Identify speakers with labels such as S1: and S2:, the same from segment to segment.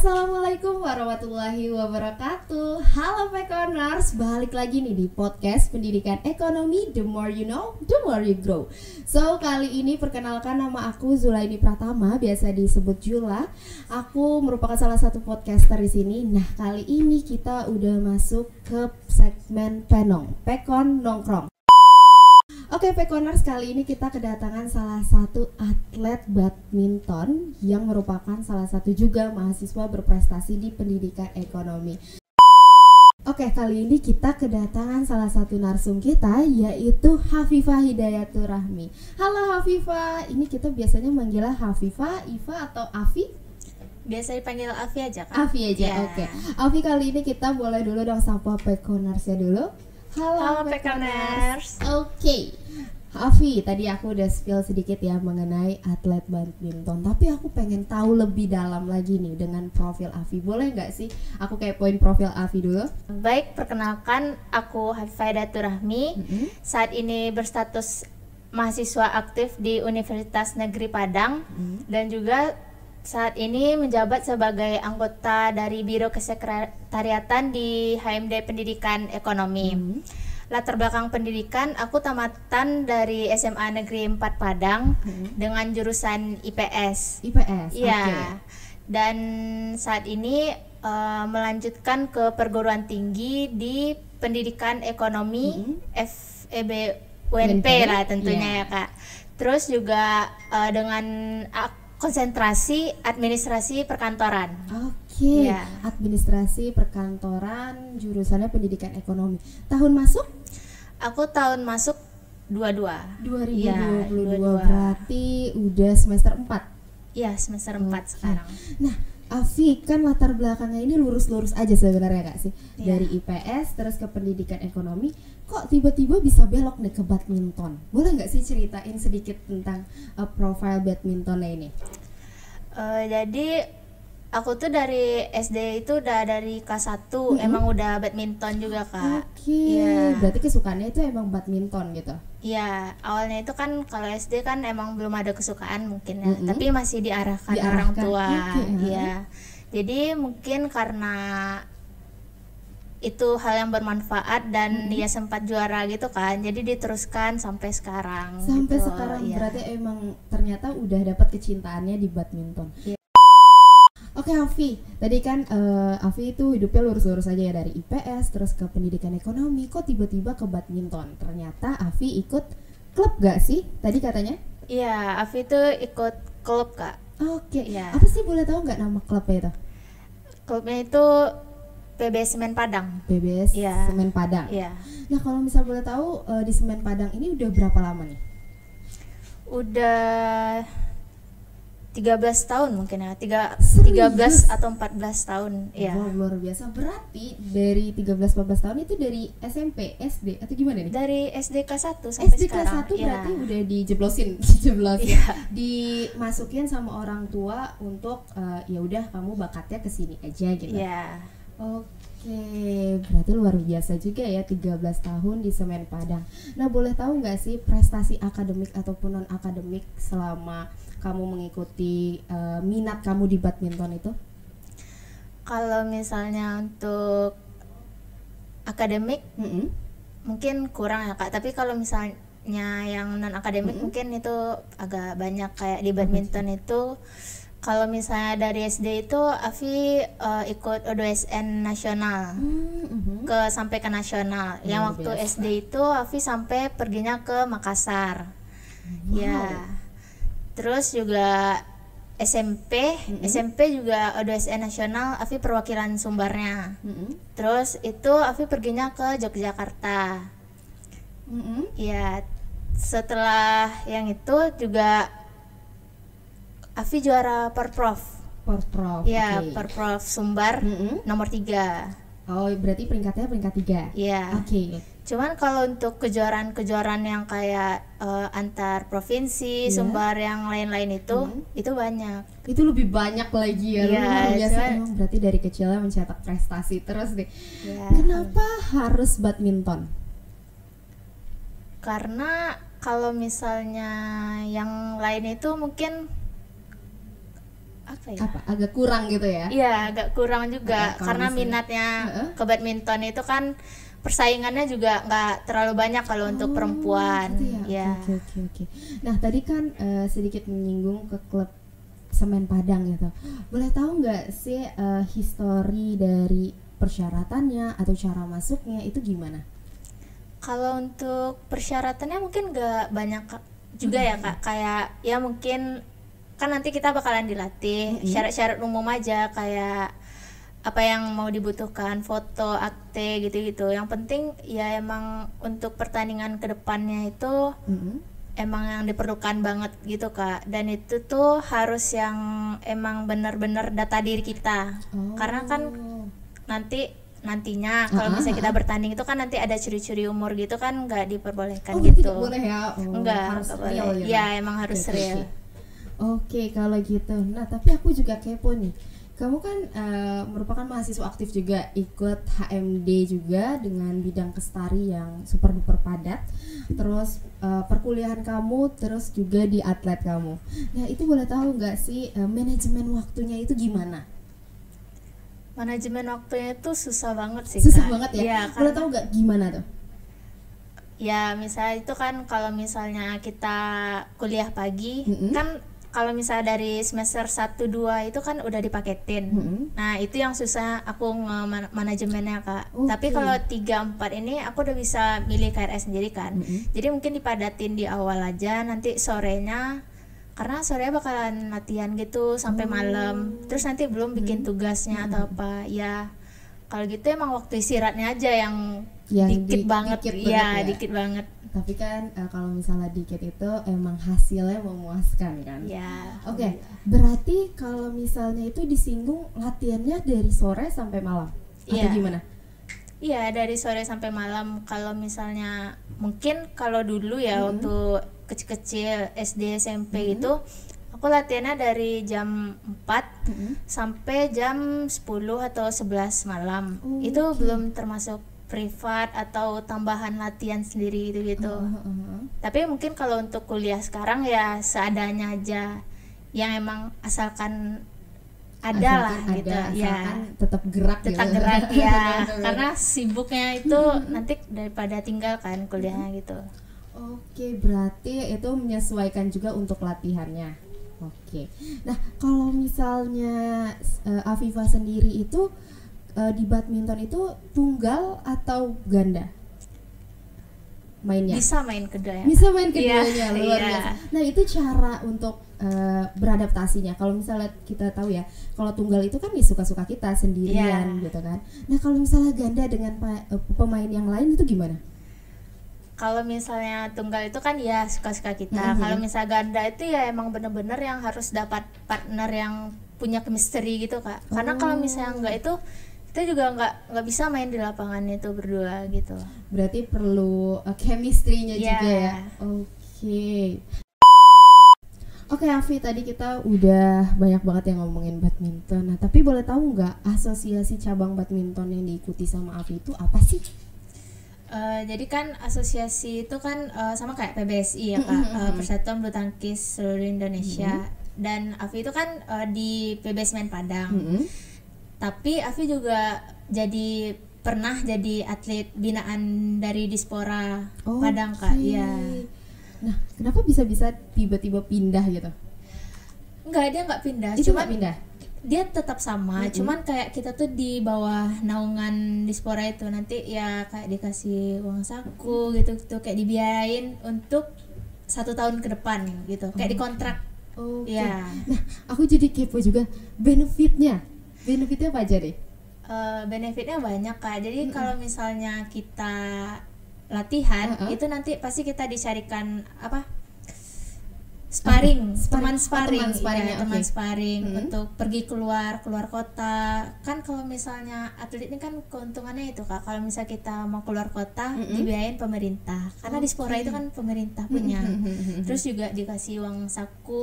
S1: Assalamualaikum warahmatullahi wabarakatuh. Halo Pekoners, balik lagi nih di podcast Pendidikan Ekonomi. The more you know, the more you grow. So, kali ini perkenalkan, nama aku Zulaini Pratama, biasa disebut Jula. Aku merupakan salah satu podcaster di sini. Nah, kali ini kita udah masuk ke segmen Pekon Nongkrong. Oke Pekoners, kali ini kita kedatangan salah satu atlet badminton yang merupakan salah satu juga mahasiswa berprestasi di pendidikan ekonomi. Oke, kali ini kita kedatangan salah satu narsum kita, yaitu Hafifah Hidayatur Rahmi. Halo Hafifah, ini kita biasanya manggilnya Hafifah, Iva atau Afi?
S2: Biasa dipanggil Afi aja kan?
S1: Afi aja, yeah. Oke. Afi, kali ini kita boleh dulu dong sapa Pekoners ya dulu.
S2: Halo Pekoners.
S1: Oke. Afi, tadi aku udah spill sedikit ya mengenai atlet badminton, tapi aku pengen tahu lebih dalam lagi nih dengan profil Afi. Boleh nggak sih aku kepoin profil Afi dulu?
S2: Baik, perkenalkan aku Hafifah Hidayatur Rahmi. Saat ini berstatus mahasiswa aktif di Universitas Negeri Padang dan juga saat ini menjabat sebagai anggota dari Biro Kesekretariatan di HMD Pendidikan Ekonomi. Latar belakang pendidikan, aku tamatan dari SMA Negeri 4 Padang dengan jurusan IPS.
S1: IPS,
S2: iya.
S1: Okay.
S2: Dan saat ini melanjutkan ke perguruan tinggi di Pendidikan Ekonomi FEB UNP lah tentunya, yeah. Ya Kak. Terus juga dengan konsentrasi administrasi perkantoran.
S1: Oke, yeah. Administrasi perkantoran, jurusannya pendidikan ekonomi. Tahun masuk?
S2: Aku tahun masuk 22.
S1: 2022,
S2: ya, 22.
S1: Berarti udah semester 4?
S2: Iya, semester 4 sekarang.
S1: Nah, Afi, kan latar belakangnya ini lurus-lurus aja sebenarnya Kak sih? Yeah. Dari IPS terus ke pendidikan ekonomi, kok tiba-tiba bisa belok nih ke badminton? Boleh nggak sih ceritain sedikit tentang profil badmintonnya ini?
S2: Jadi aku tuh dari SD itu udah dari kelas 1 emang udah badminton juga Kak.
S1: Oke,
S2: ya.
S1: Berarti kesukaannya itu emang badminton gitu?
S2: Iya, awalnya itu kan kalau SD kan emang belum ada kesukaan mungkin ya, tapi masih diarahkan orang tua. Iya. Jadi mungkin karena itu hal yang bermanfaat dan dia sempat juara gitu kan, jadi diteruskan sampai sekarang.
S1: Sampai
S2: gitu.
S1: sekarang
S2: Ya.
S1: Berarti emang ternyata udah dapat kecintaannya di badminton. Ya. Oke Afi, tadi kan Afi itu hidupnya lurus-lurus aja ya, dari IPS terus ke pendidikan ekonomi, kok tiba-tiba ke badminton? Ternyata Afi ikut klub gak sih tadi katanya?
S2: Iya, Afi itu ikut klub Kak.
S1: Oke,
S2: ya.
S1: Apa sih, boleh tahu nggak nama klubnya itu?
S2: Klubnya itu PBS Semen Padang.
S1: PBS
S2: ya.
S1: Semen Padang.
S2: Iya.
S1: Nah kalau misal boleh tahu di Semen Padang ini udah berapa lama nih?
S2: Udah 13 tahun mungkin ya, 13 atau 14 tahun ya.
S1: Wow, luar biasa. Berarti dari 13-14 tahun itu dari SMP, SD atau gimana nih?
S2: Dari SD kelas 1 sampai
S1: SD
S2: sekarang.
S1: kelas 1 berarti udah dijeblosin dimasukin sama orang tua untuk ya udah kamu bakatnya ke sini aja gitu.
S2: Iya.
S1: Oke, berarti luar biasa juga ya 13 tahun di Semen Padang. Nah, boleh tahu nggak sih prestasi akademik ataupun non akademik selama kamu mengikuti minat kamu di badminton itu?
S2: Kalau misalnya untuk akademik mungkin kurang ya Kak, tapi kalau misalnya yang non akademik mungkin itu agak banyak. Kayak di badminton itu kalau misalnya dari SD itu Afi ikut O2SN nasional sampai ke nasional. Yang waktu biasa. SD itu Afi sampai perginya ke Makassar. Ya. Terus juga SMP juga O2SN nasional, Afi perwakilan Sumbarnya. Terus itu Afi perginya ke Yogyakarta. Ya, setelah yang itu juga Afi juara Porprov. Ya, okay. Porprov Sumbar nomor 3.
S1: Oh, berarti peringkatnya peringkat 3.
S2: Iya.
S1: Oke.
S2: Cuman kalau untuk kejuaraan yang kayak antar provinsi, Sumbar yang lain-lain itu banyak.
S1: Itu lebih banyak lagi ya. Luar biasa. Emang berarti dari kecilnya mencetak prestasi terus deh. Ya. Kenapa harus badminton?
S2: Karena kalau misalnya yang lain itu mungkin apa ya?
S1: Agak kurang gitu ya?
S2: Iya, agak kurang juga karena minatnya ke badminton itu kan persaingannya juga nggak terlalu banyak kalau untuk perempuan.
S1: Gitu
S2: ya.
S1: Oke. Nah tadi kan sedikit menyinggung ke klub Semen Padang gitu. Boleh tahu nggak sih histori dari persyaratannya atau cara masuknya itu gimana?
S2: Kalau untuk persyaratannya mungkin nggak banyak juga ya Kak, kayak ya mungkin kan nanti kita bakalan dilatih syarat-syarat umum aja kayak apa yang mau dibutuhkan, foto, akte gitu-gitu. Yang penting ya emang untuk pertandingan kedepannya itu emang yang diperlukan banget gitu Kak, dan itu tuh harus yang emang benar-benar data diri kita. Karena kan nantinya kalau misalnya kita bertanding itu kan nanti ada curi-curi umur gitu kan nggak diperbolehkan gitu.
S1: Tidak boleh ya?
S2: Enggak boleh. Ya emang harus real.
S1: Oke, kalau gitu. Nah tapi aku juga kepo nih. Kamu kan merupakan mahasiswa aktif juga, ikut HMD juga dengan bidang kestari yang super duper padat. Terus perkuliahan kamu, terus juga di atlet kamu. Nah itu boleh tahu nggak sih manajemen waktunya itu gimana?
S2: Manajemen waktunya itu susah banget sih.
S1: Susah
S2: Kak.
S1: banget ya?
S2: Ya
S1: boleh tahu nggak gimana tuh?
S2: Ya misalnya itu kan kalau misalnya kita kuliah pagi kan kalau misalnya dari semester 1-2 itu kan udah dipaketin. Nah itu yang susah aku manajemennya Kak. Tapi kalau 3-4 ini aku udah bisa milih KRS sendiri kan. Jadi mungkin dipadatin di awal aja, nanti sorenya karena sorenya bakalan latihan gitu sampai malam. Terus nanti belum bikin tugasnya atau apa. Ya kalau gitu emang waktu istirahatnya aja yang dikit banget. Iya, dikit banget.
S1: Tapi kan kalau misalnya dikit itu emang hasilnya memuaskan kan?
S2: Ya.
S1: Oke. Berarti kalau misalnya itu disinggung latihannya dari sore sampai malam atau gimana?
S2: Iya, dari sore sampai malam. Kalau misalnya mungkin kalau dulu ya waktu kecil-kecil SD SMP itu aku latihannya dari jam 4 sampai jam 10 atau 11 malam. Itu belum termasuk privat atau tambahan latihan sendiri gitu. Tapi mungkin kalau untuk kuliah sekarang ya seadanya aja, yang emang asalkan ada lah gitu ya,
S1: tetap gerak
S2: ya karena sibuknya itu nanti daripada tinggal kan kuliahnya gitu.
S1: Oke, berarti itu menyesuaikan juga untuk latihannya. Oke. Nah kalau misalnya Afifah sendiri itu di badminton itu tunggal atau ganda mainnya?
S2: Bisa main keduanya.
S1: Bisa main keduanya, luar
S2: biasa.
S1: biasa. Nah itu cara untuk beradaptasinya. Kalau misalnya kita tahu ya, kalau tunggal itu kan suka-suka kita sendirian gitu kan. Nah kalau misalnya ganda dengan pemain yang lain itu gimana?
S2: Kalau misalnya tunggal itu kan ya suka-suka kita. Kalau misalnya ganda itu ya emang bener-bener yang harus dapat partner yang punya chemistry gitu Kak. Karena kalau misalnya enggak itu kita juga nggak bisa main di lapangan itu berdua gitu.
S1: Berarti perlu chemistry-nya juga ya. Oke, Afi, tadi kita udah banyak banget yang ngomongin badminton. Nah tapi boleh tahu nggak asosiasi cabang badminton yang diikuti sama Afi itu apa sih?
S2: Jadi kan asosiasi itu kan sama kayak PBSI ya Kak, Persatuan Bulu Tangkis Seluruh Indonesia. Dan Afi itu kan di PBS Semen Padang. Tapi Afi juga pernah jadi atlet binaan dari Dispora Padang Kak. Iya.
S1: Nah, kenapa bisa tiba-tiba pindah gitu?
S2: Enggak, dia nggak pindah.
S1: Cuma pindah.
S2: Dia tetap sama, cuman kayak kita tuh di bawah naungan Dispora itu nanti ya kayak dikasih uang saku gitu kayak dibiayain untuk 1 tahun ke depan gitu, kayak dikontrak. Ya.
S1: Nah, aku jadi kepo juga benefitnya apa aja deh?
S2: Benefitnya banyak Kak. Jadi kalau misalnya kita latihan itu nanti pasti kita dicarikan teman sparring untuk pergi keluar kota. Kan kalau misalnya atlet ini kan keuntungannya itu Kak, kalau misalnya kita mau keluar kota dibiayain pemerintah karena Dispora itu kan pemerintah punya. Terus juga dikasih uang saku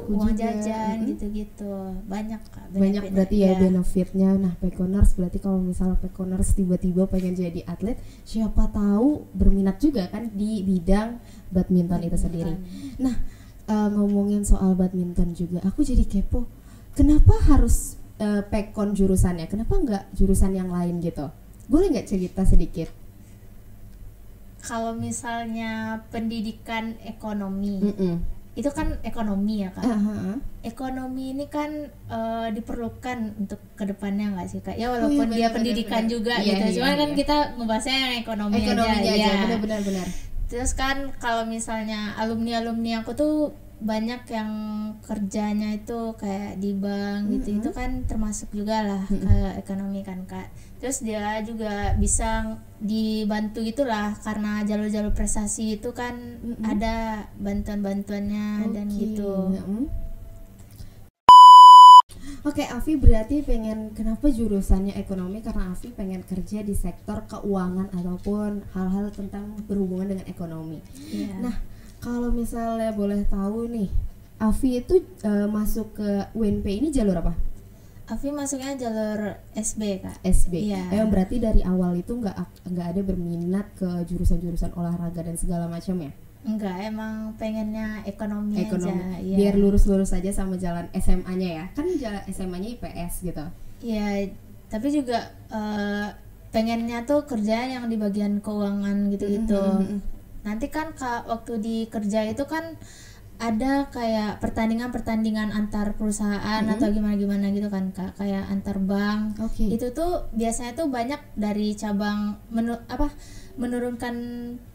S2: uang jajan gitu-gitu. Banyak Kak,
S1: banyak berarti ya benefitnya. Nah Pekoners berarti kalau misalnya Pekoners tiba-tiba pengen jadi atlet, siapa tahu berminat juga kan di bidang badminton itu sendiri. Nah ngomongin soal badminton juga, aku jadi kepo. kenapa harus Pekon jurusannya? Kenapa nggak jurusan yang lain gitu? Boleh nggak cerita sedikit?
S2: Kalau misalnya pendidikan ekonomi, itu kan ekonomi ya Kak. Ekonomi ini kan diperlukan untuk kedepannya nggak sih Kak? Ya walaupun dia pendidikan juga gitu, cuman kan kita ngebahasnya yang ekonomi aja.
S1: Benar.
S2: Terus kan kalau misalnya alumni aku tuh banyak yang kerjanya itu kayak di bank gitu, itu kan termasuk juga lah ke ekonomi kan Kak. Terus dia juga bisa dibantu gitulah karena jalur-jalur prestasi itu kan ada bantuan-bantuannya dan gitu.
S1: Oke, Afi berarti kenapa jurusannya ekonomi? Karena Afi pengen kerja di sektor keuangan ataupun hal-hal tentang berhubungan dengan ekonomi. Nah, kalau misalnya boleh tahu nih, Afi itu masuk ke UNP ini jalur apa?
S2: Afi masuknya jalur SB Kak.
S1: SB. Yang berarti dari awal itu nggak ada berminat ke jurusan-jurusan olahraga dan segala macam ya?
S2: Enggak, emang pengennya ekonomi aja.
S1: Biar lurus-lurus aja sama jalan SMA-nya ya. Kan jalan SMA-nya IPS gitu.
S2: Iya, tapi juga pengennya tuh kerjaan yang di bagian keuangan gitu-gitu. Nanti kan waktu di kerja itu kan ada kayak pertandingan antar perusahaan atau gimana gitu kan Kak, kayak antar bank. Itu tuh biasanya tuh banyak dari cabang menurunkan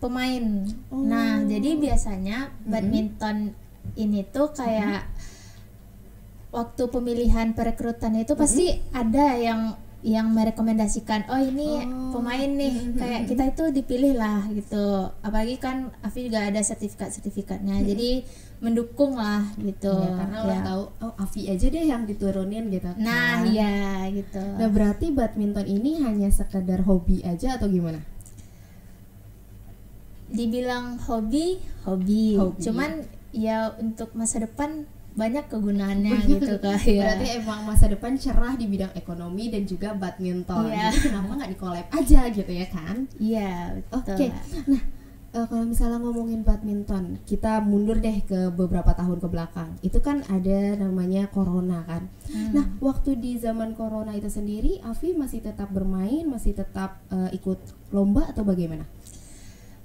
S2: pemain. Nah, jadi biasanya badminton ini tuh kayak waktu pemilihan perekrutan itu pasti ada yang merekomendasikan, oh ini pemain nih, kayak kita itu dipilih lah gitu. Apalagi kan Afi juga ada sertifikatnya, jadi mendukung lah gitu.
S1: Karena orang tahu, oh Afi aja deh yang diturunin gitu.
S2: Nah, iya gitu.
S1: Nah, berarti badminton ini hanya sekedar hobi aja atau gimana?
S2: Dibilang hobi. Cuman ya untuk masa depan banyak kegunaannya gitu Kak.
S1: Berarti emang masa depan cerah di bidang ekonomi dan juga badminton. Jadi kenapa nggak di-collab aja gitu ya kan?
S2: Iya, betul.
S1: Oke. Nah, kalau misalnya ngomongin badminton, kita mundur deh ke beberapa tahun ke belakang. Itu kan ada namanya corona kan. Nah, waktu di zaman corona itu sendiri, Afi masih tetap bermain, masih tetap ikut lomba atau bagaimana?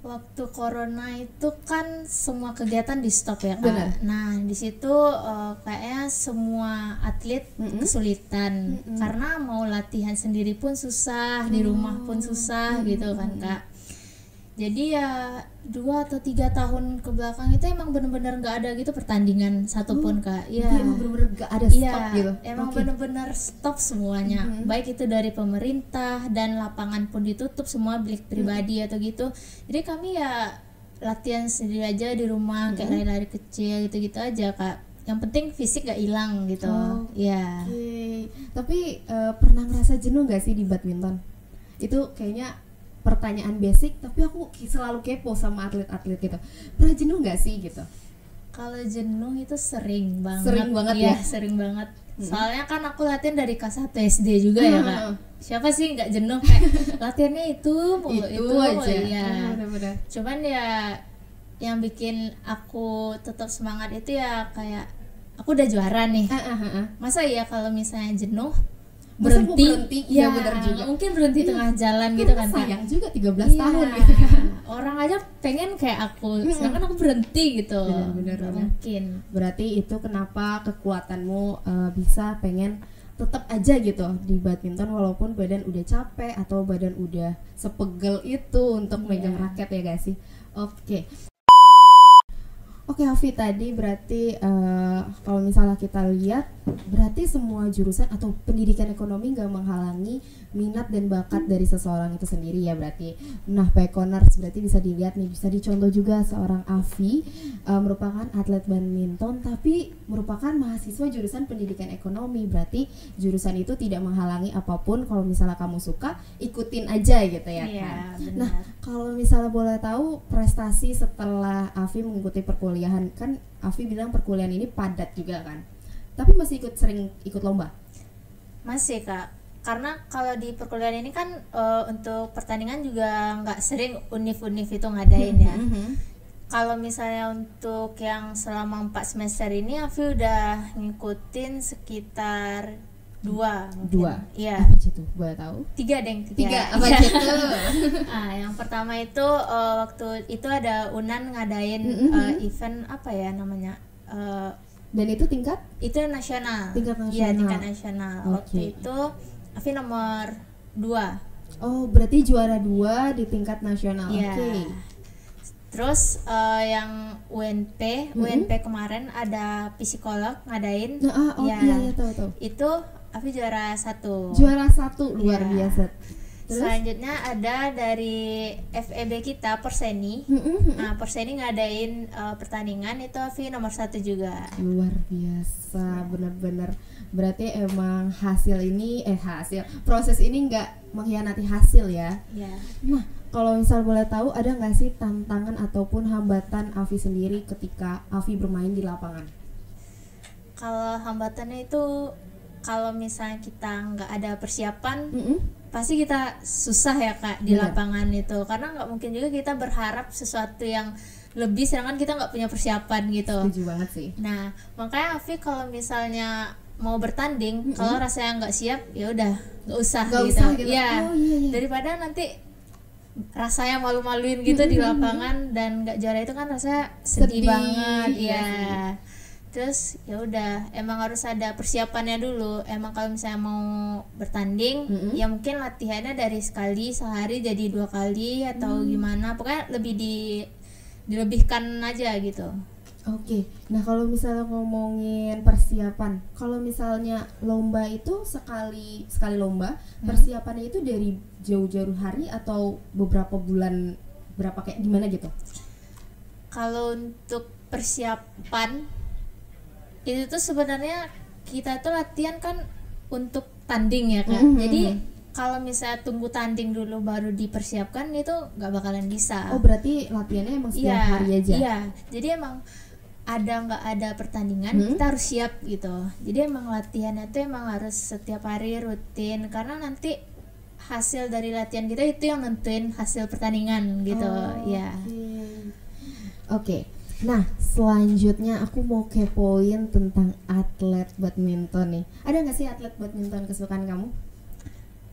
S2: Waktu corona itu kan semua kegiatan di stop ya Kak.
S1: Benar.
S2: Nah, di situ kayaknya semua atlet kesulitan karena mau latihan sendiri pun susah, di rumah pun susah gitu kan Kak. Jadi ya 2 atau 3 tahun ke belakang itu emang bener-bener nggak ada gitu pertandingan satupun Kak.
S1: Iya. Emang bener-bener nggak ada stop gitu.
S2: Emang bener-bener stop semuanya. Baik itu dari pemerintah dan lapangan pun ditutup, semua milik pribadi atau gitu. Jadi kami ya latihan sendiri aja di rumah, kayak lari-lari kecil gitu-gitu aja Kak. Yang penting fisik gak hilang gitu.
S1: Tapi pernah ngerasa jenuh gak sih di badminton? Itu kayaknya pertanyaan basic, tapi aku selalu kepo sama atlet-atlet gitu. Pernah jenuh gak sih gitu?
S2: Kalau jenuh itu sering banget. Sering banget. Soalnya kan aku latihan dari kelas 1 SD juga ya Kak. Siapa sih nggak jenuh kayak latihannya itu aja.
S1: Benar-benar.
S2: Cuman ya yang bikin aku tetap semangat itu ya kayak aku udah juara nih. Masa ya kalau misalnya jenuh berhenti
S1: ya benar juga.
S2: Mungkin berhenti tengah jalan gitu kan.
S1: Sayang juga 13 tahun gitu kan.
S2: Orang aja pengen kayak aku, sedangkan aku berhenti gitu.
S1: Benar.
S2: Mungkin.
S1: Berarti itu kenapa kekuatanmu bisa pengen tetap aja gitu di badminton walaupun badan udah capek atau badan udah sepegel itu untuk megang raket ya guys sih. Oke Afi, tadi berarti kalau misalnya kita lihat berarti semua jurusan atau pendidikan ekonomi nggak menghalangi minat dan bakat dari seseorang itu sendiri ya berarti. Nah, Pekoners berarti bisa dilihat nih, bisa dicontoh juga seorang Afi merupakan atlet badminton tapi merupakan mahasiswa jurusan pendidikan ekonomi. Berarti jurusan itu tidak menghalangi apapun, kalau misalnya kamu suka ikutin aja gitu ya kan.
S2: Benar.
S1: Nah, kalau misalnya boleh tahu prestasi setelah Afi mengikuti perkuliahan, kan Afi bilang perkuliahan ini padat juga kan, tapi masih sering ikut lomba?
S2: Masih Kak, karena kalau di perkuliahan ini kan untuk pertandingan juga nggak sering univ itu ngadain ya. Kalau misalnya untuk yang selama 4 semester ini Afi udah ngikutin sekitar 2 mungkin.
S1: 2?
S2: Iya.
S1: Apa itu? Boleh tahu?
S2: 3 deng,
S1: 3, apa itu?
S2: Yang pertama itu waktu itu ada Unan ngadain event apa ya namanya?
S1: Dan itu tingkat?
S2: Itu nasional.
S1: Tingkat nasional.
S2: Iya, tingkat nasional.
S1: Okay.
S2: Waktu itu Afi nomor 2.
S1: Oh, berarti juara 2 di tingkat nasional.
S2: Iya.
S1: Oke.
S2: Terus yang UNP kemarin ada psikolog ngadain.
S1: Iya tahu.
S2: Itu Afi juara 1.
S1: Juara 1, luar biasa. Terus?
S2: Selanjutnya ada dari FEB kita Perseni. Nah, Perseni ngadain pertandingan itu Afi nomor 1 juga.
S1: Luar biasa, benar-benar. Berarti emang proses ini nggak mengkhianati hasil ya.
S2: Iya.
S1: Nah, kalau misal boleh tahu, ada nggak sih tantangan ataupun hambatan Afi sendiri ketika Afi bermain di lapangan?
S2: Kalau hambatannya itu kalau misalnya kita nggak ada persiapan, pasti kita susah ya Kak di lapangan itu, karena nggak mungkin juga kita berharap sesuatu yang lebih sedangkan kita nggak punya persiapan gitu.
S1: Setuju banget sih.
S2: Nah, makanya Afi kalau misalnya mau bertanding, kalau rasanya nggak siap, ya udah nggak usah gitu. Ya,
S1: iya.
S2: daripada nanti rasanya malu-maluin gitu di lapangan dan nggak juara itu kan rasanya sedih banget ya. Terus ya udah, emang harus ada persiapannya dulu. Emang kalau misalnya mau bertanding, ya mungkin latihannya dari sekali sehari jadi 2 kali atau gimana. Pokoknya lebih dilebihkan aja gitu.
S1: Oke. Nah, kalau misalnya ngomongin persiapan, kalau misalnya lomba itu sekali lomba, persiapannya itu dari jauh-jauh hari atau beberapa bulan, berapa kayak gimana gitu?
S2: Kalau untuk persiapan itu tuh sebenarnya kita tuh latihan kan untuk tanding ya Kak. Jadi kalau misalnya tunggu tanding dulu baru dipersiapkan itu nggak bakalan bisa.
S1: Oh, berarti latihannya emang setiap hari aja?
S2: Iya, jadi emang ada nggak ada pertandingan kita harus siap gitu. Jadi emang latihannya tuh emang harus setiap hari rutin, karena nanti hasil dari latihan kita itu yang nentuin hasil pertandingan gitu.
S1: Oke. Nah, selanjutnya aku mau kepoin tentang atlet badminton nih. Ada nggak sih atlet badminton kesukaan kamu?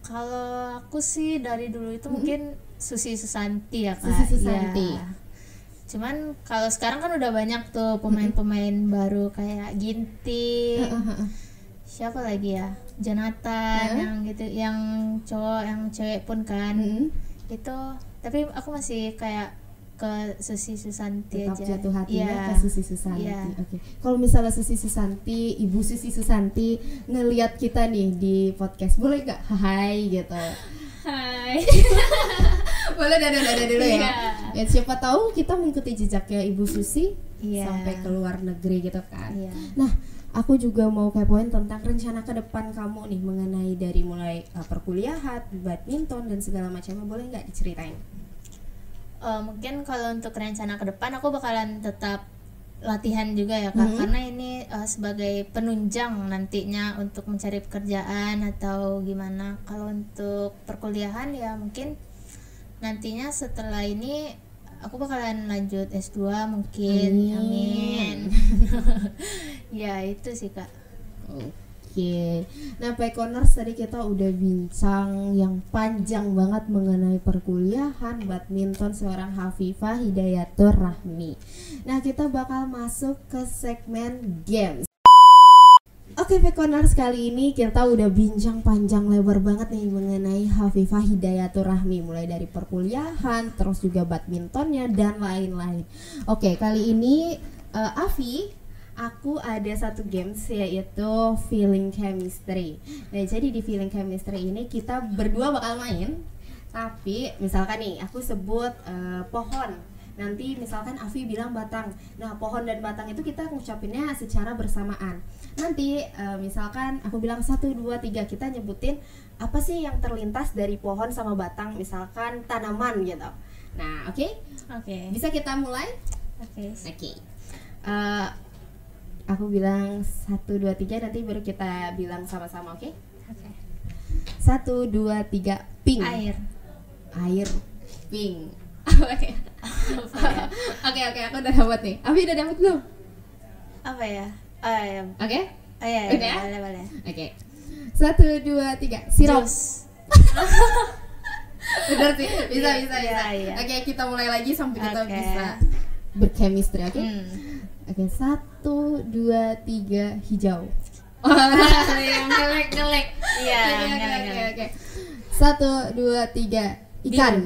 S2: Kalau aku sih dari dulu itu mungkin Susi Susanti ya Kak.
S1: Susi Susanti.
S2: Ya. Cuman kalau sekarang kan udah banyak tuh pemain-pemain baru kayak Ginting. Siapa lagi ya? Jonathan yang gitu, yang cowok, yang cewek pun kan. Itu tapi aku masih kayak ke Susi Susanti
S1: tetap
S2: aja.
S1: jatuh hatinya ke Susi Susanti. Oke. Kalau misalnya Susi Susanti, Ibu Susi Susanti ngelihat kita nih di podcast, boleh nggak hai gitu?
S2: Hai.
S1: Boleh dada dulu ya. Ya siapa tahu kita mengikuti jejaknya Ibu Susi sampai ke luar negeri gitu kan. Nah, aku juga mau kepoin tentang rencana ke depan kamu nih mengenai dari mulai perkuliahan, badminton dan segala macamnya, boleh nggak diceritain?
S2: Mungkin kalau untuk rencana ke depan aku bakalan tetap latihan juga ya Kak, karena ini sebagai penunjang nantinya untuk mencari pekerjaan atau gimana. Kalau untuk perkuliahan ya mungkin nantinya setelah ini aku bakalan lanjut S2 mungkin. Amin. Ya itu sih Kak.
S1: Oke. Nah, Pekoners, tadi kita udah bincang yang panjang banget mengenai perkuliahan badminton seorang Hafifah Hidayatur Rahmi. Nah, kita bakal masuk ke segmen games. Oke, Pekoners, kali ini kita udah bincang panjang lebar banget nih mengenai Hafifah Hidayatur Rahmi, mulai dari perkuliahan, terus juga badmintonnya dan lain-lain. Oke, kali ini aku ada satu games yaitu Feeling Chemistry. Nah, jadi di Feeling Chemistry ini kita berdua bakal main. Tapi misalkan nih aku sebut pohon, nanti misalkan Afi bilang batang. Nah, pohon dan batang itu kita ngucapinnya secara bersamaan. Nanti misalkan aku bilang 1, 2, 3, kita nyebutin apa sih yang terlintas dari pohon sama batang, misalkan tanaman gitu. Nah, oke? Bisa kita mulai? Oke. Aku bilang 1, 2, 3, nanti baru kita bilang sama-sama, oke? 1, 2, 3, pink.
S2: Air,
S1: pink. Oke. Oke, aku udah dapat nih. Afi udah dapat belum?
S2: Apa ya? Oh ya.
S1: Oke.
S2: Oh ya,
S1: Udah?
S2: boleh.
S1: Oke. 1, 2, 3. Sirup.
S2: Jus.
S1: Bener sih. Bisa.
S2: Iya.
S1: Oke, kita mulai lagi sampai kita
S2: Oke.
S1: bisa berchemistry, oke?
S2: Hmm.
S1: Oke, 1, 2, 3. Hijau.
S2: Ngelek. Iya,
S1: Oke. 1, 2, 3. Ikan.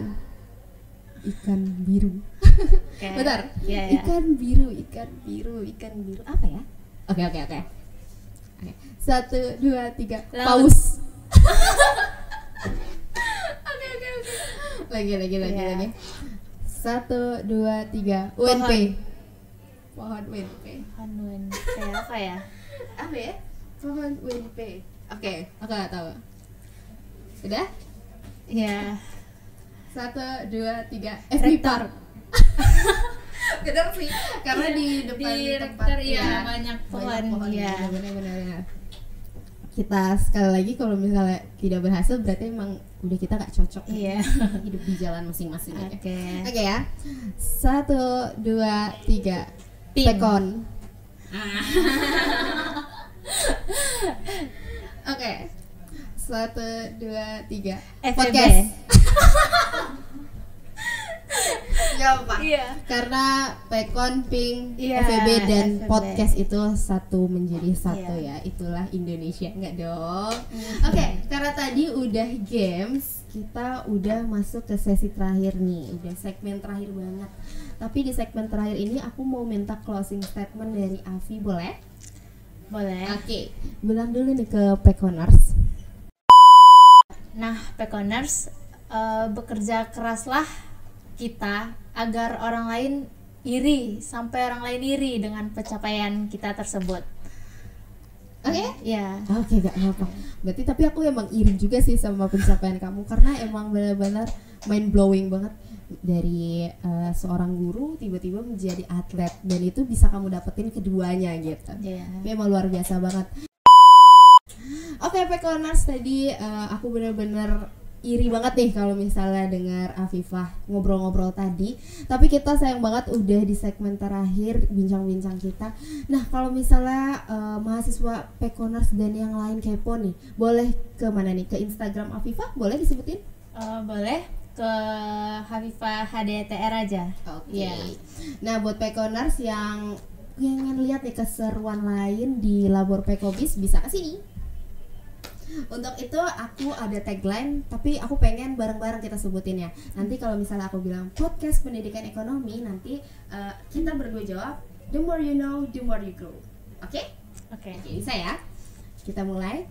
S1: Ikan biru.
S2: Oke.
S1: Bentar.
S2: Iya.
S1: Ikan biru. Apa ya? Oke. 1, 2, 3.
S2: Laut.
S1: Paus. Oke. Lagi.
S2: Iya.
S1: 1, 2, 3. UNP. Pohon UNP.
S2: Hanun. Kayak apa ya?
S1: Apa ya? Pohon UNP. Oke, aku nggak tahu. Udah?
S2: Iya.
S1: 1, 2, 3.
S2: Rektor.
S1: Bener sih, karena di depan tempat
S2: rektor iya banyak pohon. Iya.
S1: Benar. Kita sekali lagi kalau misalnya tidak berhasil berarti emang udah kita gak cocok
S2: Iya.
S1: hidup di jalan masing-masing aja.
S2: Oke.
S1: Oke ya. 1, 2, 3.
S2: Pink.
S1: Pekon. Oke. 1, 2, 3.
S2: FEB.
S1: Podcast. Gak apa.
S2: Iya.
S1: Karena Pekon, Pink,
S2: Iya,
S1: FEB dan
S2: FEB.
S1: podcast itu satu menjadi satu
S2: Iya.
S1: ya. Itulah Indonesia, enggak dong. Oke, karena tadi udah games, kita udah masuk ke sesi terakhir nih. Udah segmen terakhir banget. Tapi di segmen terakhir ini aku mau minta closing statement dari Afi, boleh?
S2: Boleh.
S1: Oke, bilang dulu nih ke Pekoners.
S2: Nah, Pekoners, bekerja keraslah kita agar orang lain iri, sampai orang lain iri dengan pencapaian kita tersebut.
S1: Oke?
S2: Ya.
S1: Oke, gak apa-apa. Berarti tapi aku emang iri juga sih sama pencapaian kamu karena emang benar-benar mind blowing banget dari seorang guru tiba-tiba menjadi atlet dan itu bisa kamu dapetin keduanya gitu.
S2: Iya.
S1: Ini emang luar biasa banget. Oke, Pekoners, tadi aku benar-benar iri banget nih kalau misalnya dengar Afifah ngobrol-ngobrol tadi. Tapi kita sayang banget udah di segmen terakhir bincang-bincang kita. Nah, kalau misalnya mahasiswa Pekoners dan yang lain kepo nih, boleh ke mana nih? Ke Instagram Afifah? Boleh disebutin?
S2: Boleh ke Hafifah HDTR aja.
S1: Oke.
S2: Iya.
S1: Nah, buat Pekoners yang pengen lihat nih keseruan lain di Labor Pekobis bisa ke sini. Untuk itu aku ada tagline, tapi aku pengen bareng-bareng kita sebutin ya. Nanti kalau misalnya aku bilang podcast pendidikan ekonomi, nanti kita berdua jawab, the more you know, the more you grow. Oke?
S2: Oke.
S1: Bisa ya? Kita mulai.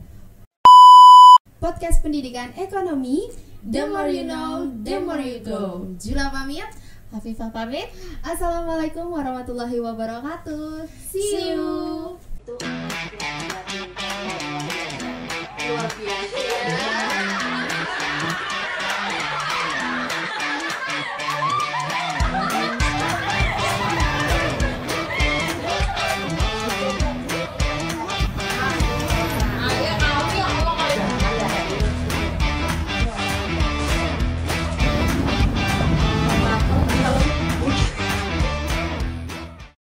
S1: Podcast pendidikan ekonomi, the more you know, the more you grow. Jula pamit.
S2: Hafifah pamit.
S1: Assalamualaikum warahmatullahi wabarakatuh. See you.